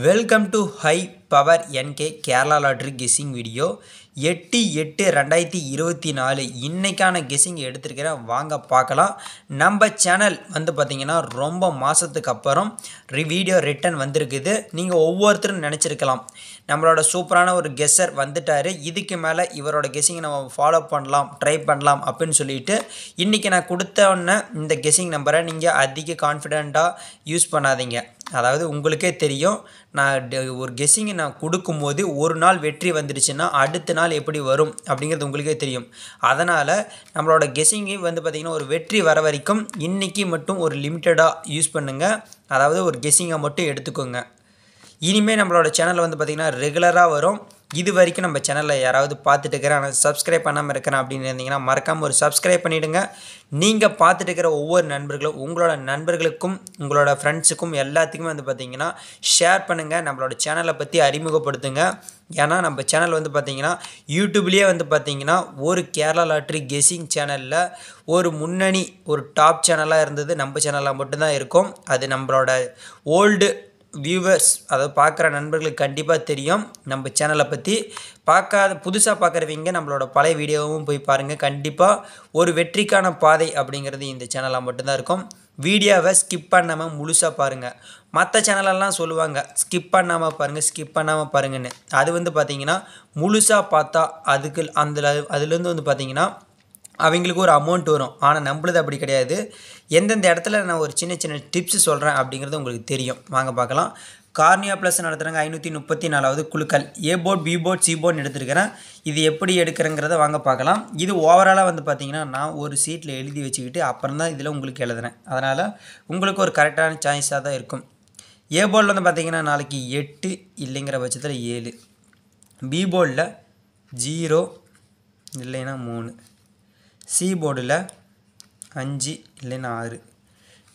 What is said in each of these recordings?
Welcome to High Power NK Kerala Lottery Guessing Video 8/8/2024 இன்னைக்கான guessing எடுத்திருக்கிறேன் வாங்க பார்க்கலாம். நம்ம சேனல் வந்து பார்த்தீங்கன்னா ரொம்ப மாதத்துக்கு அப்புறம் வீடியோ ரிட்டன் வந்திருக்குது. நீங்கள் ஒவ்வொருத்தரும் நினச்சிருக்கலாம் நம்மளோட சூப்பரான ஒரு கெஸ்ஸர் வந்துட்டார், இதுக்கு மேலே இவரோட கெஸ்ஸிங்கை நம்ம ஃபாலோ பண்ணலாம் ட்ரை பண்ணலாம் அப்படின்னு சொல்லிட்டு இன்றைக்கி நான் கொடுத்தோன்னே இந்த கெஸ்ஸிங் நம்பரை நீங்கள் அதிக கான்ஃபிடெண்ட்டாக யூஸ் பண்ணாதீங்க. அதாவது உங்களுக்கே தெரியும், நான் ஒரு கெஸ்ஸிங்கை நான் கொடுக்கும்போது ஒரு நாள் வெற்றி வந்துடுச்சுன்னா அடுத்த நாள் எப்படி வரும் அப்படிங்கிறது உங்களுக்கே தெரியும். அதனால் நம்மளோட கெஸ்ஸிங்கை வந்து பார்த்திங்கன்னா ஒரு வெற்றி வர வரைக்கும் இன்றைக்கி மட்டும் ஒரு லிமிட்டடாக யூஸ் பண்ணுங்கள். அதாவது ஒரு கெஸ்ஸிங்கை மட்டும் எடுத்துக்கோங்க. இனிமேல் நம்மளோட சேனலில் வந்து பார்த்திங்கன்னா ரெகுலராக வரும். இது வரைக்கும் நம்ம சேனலில் யாராவது பார்த்துட்டு இருக்கிறேன் ஆனால் சப்ஸ்கிரைப் பண்ணாமல் இருக்கிறேன் அப்படின்னு இருந்தீங்கன்னா மறக்காமல் ஒரு சப்ஸ்கிரைப் பண்ணிவிடுங்க. நீங்கள் பார்த்துட்டு இருக்கிற ஒவ்வொரு நண்பர்களும் உங்களோட நண்பர்களுக்கும் உங்களோட ஃப்ரெண்ட்ஸுக்கும் எல்லாத்துக்குமே வந்து பார்த்திங்கன்னா ஷேர் பண்ணுங்கள், நம்மளோட சேனலை பற்றி அறிமுகப்படுத்துங்க. ஏன்னா நம்ம சேனல் வந்து பார்த்திங்கன்னா யூடியூப்லேயே வந்து பார்த்திங்கன்னா ஒரு கேரளா லாட்ரி கெஸ்ஸிங் சேனலில் ஒரு முன்னணி ஒரு டாப் சேனலாக இருந்தது நம்ம சேனலில் மட்டும்தான் இருக்கும். அது நம்மளோட ஓல்டு வியூவர்ஸ் அதாவது பார்க்குற நண்பர்களுக்கு கண்டிப்பாக தெரியும். நம்ம சேனலை பற்றி புதுசாக பார்க்குறவங்க நம்மளோட பழைய வீடியோவும் போய் பாருங்கள். கண்டிப்பாக ஒரு வெற்றிக்கான பாதை அப்படிங்கிறது இந்த சேனலாக மட்டும்தான் இருக்கும். வீடியோவை ஸ்கிப் பண்ணாமல் முழுசாக பாருங்கள். மற்ற சேனலெல்லாம் சொல்லுவாங்க ஸ்கிப் பண்ணாமல் பாருங்கன்னு. அது வந்து பார்த்திங்கன்னா முழுசாக பார்த்தா அதுலேருந்து வந்து பார்த்திங்கன்னா அவங்களுக்கு ஒரு அமௌண்ட் வரும். ஆனால் நம்மளது அப்படி கிடையாது. எந்தெந்த இடத்துல நான் ஒரு சின்ன சின்ன டிப்ஸ் சொல்கிறேன் அப்படிங்கிறது உங்களுக்கு தெரியும். வாங்க பார்க்கலாம். கார்னியா ப்ளஸ் நடத்துகிறாங்க 534வது குழுக்கள் ஏ போர்ட் பி போர்ட் சி போர்ட்னு எடுத்துருக்கிறேன். இது எப்படி எடுக்கிறேங்கிறத வாங்க பார்க்கலாம். இது ஓவராலாக வந்து பார்த்திங்கன்னா நான் ஒரு சீட்டில் எழுதி வச்சுக்கிட்டு அப்புறம் தான் இதில் உங்களுக்கு எழுதுறேன். அதனால் உங்களுக்கு ஒரு கரெக்டான சாய்ஸாக தான் இருக்கும். ஏ போர்டில் வந்து பார்த்திங்கன்னா நாளைக்கு 8 இல்லைங்கிற பட்சத்தில் 7, பி போர்டில் 0 இல்லைன்னா 3, சி போர்டில் 5 இல்லைன்னா 6.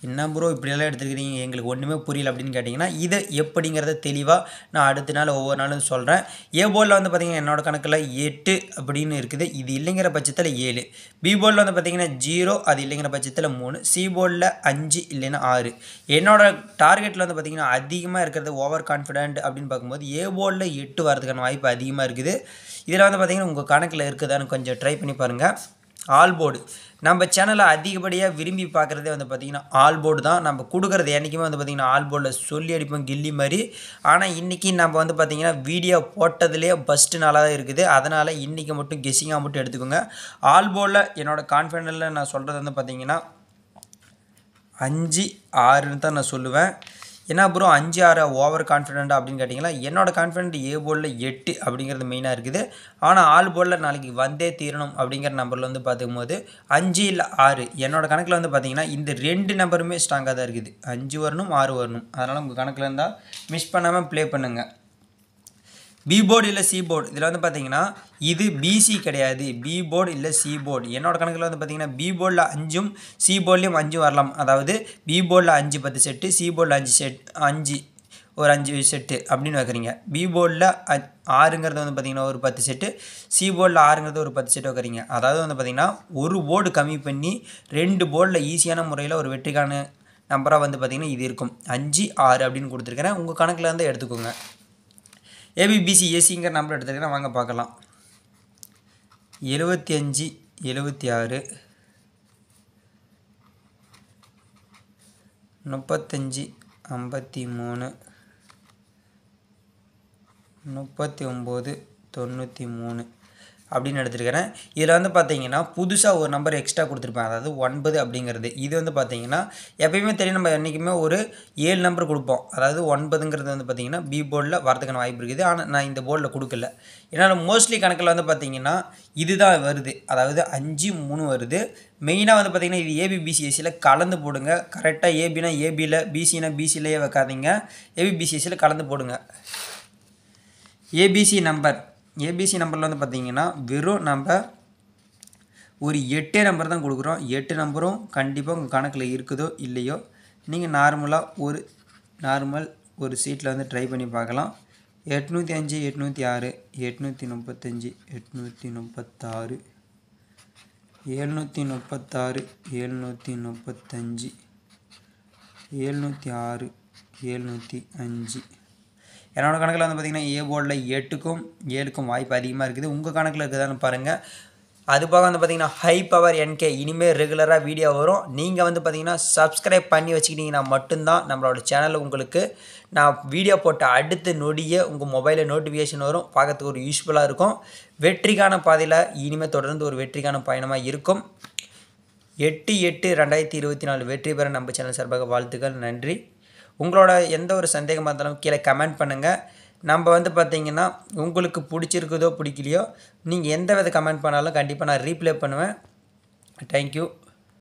என்ன ப்ரோ இப்படியெல்லாம் எடுத்துருக்கிறீங்க, எங்களுக்கு ஒன்றுமே புரியல அப்படின்னு கேட்டிங்கன்னா இதை எப்படிங்கிறத தெளிவாக நான் அடுத்த நாள் ஒவ்வொரு நாளும் சொல்கிறேன். ஏ போர்டில் வந்து பார்த்திங்கன்னா என்னோடய கணக்கில் 8 அப்படின்னு இருக்குது, இது இல்லைங்கிற பட்சத்தில் 7. பி போர்டில் வந்து பார்த்திங்கன்னா 0 அது இல்லைங்கிற பட்சத்தில் 3, சி போர்டில் 5 இல்லைன்னா 6. என்னோடய டார்கெட்டில் வந்து பார்த்திங்கன்னா அதிகமாக இருக்கிறது ஓவர் கான்ஃபிடென்ட் அப்படின்னு பார்க்கும்போது ஏ போர்டில் 8 வரதுக்கான வாய்ப்பு அதிகமாக இருக்குது. இதில் வந்து பார்த்திங்கன்னா உங்கள் கணக்கில் இருக்குதான்னு கொஞ்சம் ட்ரை பண்ணி பாருங்கள். ஆல் போர்டு நம்ம சேனலை அதிகப்படியாக விரும்பி பார்க்குறதே வந்து பார்த்திங்கன்னா ஆல் போர்டு தான். நம்ம கொடுக்குறது என்றைக்குமே வந்து பார்த்திங்கன்னா ஆல் போர்டில் சொல்லி அடிப்போம் கில்லி மாதிரி. ஆனால் இன்றைக்கி நம்ம வந்து பார்த்திங்கன்னா வீடியோ போட்டதுலேயே ஃபஸ்ட்டு நாளாக தான் இருக்குது. அதனால் இன்றைக்கி மட்டும் கெஸ்ஸிங்காக மட்டும் எடுத்துக்கோங்க. ஆல் போர்டில் என்னோடய கான்ஃபிடென்ட்டில் நான் சொல்கிறது வந்து பார்த்திங்கன்னா 5 6ன்னு தான் நான் சொல்லுவேன். ஏன்னா ப்ரோ 5 6 ஓவர் கான்ஃபிடென்ட் அப்படின்னு கேட்டிங்கன்னா என்னோடய கான்ஃபிடென்ட் ஏ போர்டில் 8 அப்படிங்கிறது மெயினாக இருக்குது. ஆனால் ஆல் போர்டில் நாளைக்கு வந்தே தீரணும் அப்படிங்கிற நம்பரில் வந்து பார்க்கும்போது 5 இல்லை 6 என்னோடய கணக்கில் வந்து பார்த்திங்கன்னா இந்த 2 நம்பருமே ஸ்ட்ராங்காக தான் இருக்குது. 5 வரணும் 6 வரணும். அதனால் உங்கள் கணக்கில் இருந்தால் மிஸ் பண்ணாமல் ப்ளே பண்ணுங்கள். பி போர்டு இல்லை சி போர்டு இதில் வந்து பார்த்திங்கன்னா இது பிசி கிடையாது, பி போர்டு இல்லை சி போர்டு. என்னோடய கணக்கில் வந்து பார்த்திங்கன்னா பி போர்டில் 5ம் சி போர்ட்லேயும் 5 வரலாம். அதாவது பி போர்டில் 5 10 செட்டு, சி போர்டில் 5 ஒரு 5 செட்டு அப்படின்னு வைக்கிறீங்க. பி போர்டில் 6ங்கிறது வந்து பார்த்திங்கன்னா ஒரு 10 செட்டு, சி போர்டில் 6ங்கிறது ஒரு 10 செட்டு வைக்கிறீங்க. அதாவது வந்து பார்த்திங்கன்னா ஒரு போர்டு கம்மி பண்ணி 2 போர்டில் ஈஸியான முறையில் ஒரு வெற்றிக்கான நம்பராக வந்து பார்த்திங்கன்னா இது இருக்கும். 5 6 அப்படின்னு கொடுத்துருக்கிறேன். உங்கள் கணக்கில் இருந்து எடுத்துக்கோங்க. ஏபிபிசி ஏசிங்கிற நம்பர் எடுத்துக்கிறேன் வாங்க பார்க்கலாம். 75 76 35 53 39 93 அப்படின்னு எடுத்துருக்கிறேன். இதில் வந்து பார்த்திங்கன்னா புதுசாக ஒரு நம்பர் எக்ஸ்ட்ரா கொடுத்துருப்பேன், அதாவது 9 அப்படிங்கிறது. இது வந்து பார்த்திங்கன்னா எப்பயுமே தெரியும் நம்ம என்றைக்குமே ஒரு 7 நம்பர் கொடுப்போம். அதாவது 9ங்கிறது வந்து பார்த்திங்கன்னா பி போர்டில் வரதுக்கான வாய்ப்பு இருக்குது. ஆனால் நான் இந்த போர்டில் கொடுக்கல. ஏன்னா மோஸ்ட்லி கணக்கில் வந்து பார்த்திங்கன்னா இதுதான் வருது, அதாவது 5 3 வருது. மெயினாக வந்து பார்த்திங்கன்னா இது ஏபிபிசிஎஸ்சியில் கலந்து போடுங்க. கரெக்டாக ஏபினா ஏபியில், பிசினா பிசிலேயே வைக்காதீங்க, ஏபிபிசிஎஸ்சியில் கலந்து போடுங்க. ஏபிசி நம்பரில் வந்து பார்த்திங்கன்னா வெறும் நம்ம ஒரு 8 நம்பர் தான் கொடுக்குறோம். 8 நம்பரும் கண்டிப்பாக உங்கள் கணக்கில் இருக்குதோ இல்லையோ நீங்கள் நார்மல் ஒரு சீட்டில் வந்து ட்ரை பண்ணி பார்க்கலாம். 805 806 835 836 736 735 706 705 என்னோட கணக்கில் வந்து பார்த்திங்கன்னா ஏ போர்டில் 8க்கும் 7க்கும் வாய்ப்பு அதிகமாக இருக்குது. உங்கள் கணக்கில் இருக்குதான்னு பாருங்கள். அது போக வந்து பார்த்திங்கன்னா ஹை பவர் NK இனிமேல் ரெகுலராக வீடியோ வரும். நீங்கள் வந்து பார்த்திங்கன்னா சப்ஸ்கிரைப் பண்ணி வச்சுக்கிட்டிங்கன்னா மட்டும்தான் நம்மளோட சேனலில் உங்களுக்கு நான் வீடியோ போட்ட அடுத்த நொடியே உங்கள் மொபைலில் நோட்டிஃபிகேஷன் வரும். பார்க்கறதுக்கு ஒரு யூஸ்ஃபுல்லாக இருக்கும். வெற்றிக்கான பாதையில் இனிமேல் தொடர்ந்து ஒரு வெற்றிக்கான பயணமாக இருக்கும். 8/8/2024 வெற்றி பெற நம்ம சேனல் சார்பாக வாழ்த்துக்கள். நன்றி. உங்களோட எந்த ஒரு சந்தேகமாக இருந்தாலும் கீழே கமெண்ட் பண்ணுங்கள். நம்ம வந்து பார்த்திங்கன்னா உங்களுக்கு பிடிச்சிருக்குதோ பிடிக்கலையோ நீங்கள் எந்த வித கமெண்ட் பண்ணாலும் கண்டிப்பாக நான் ரீப்ளை பண்ணுவேன். தேங்க்யூ.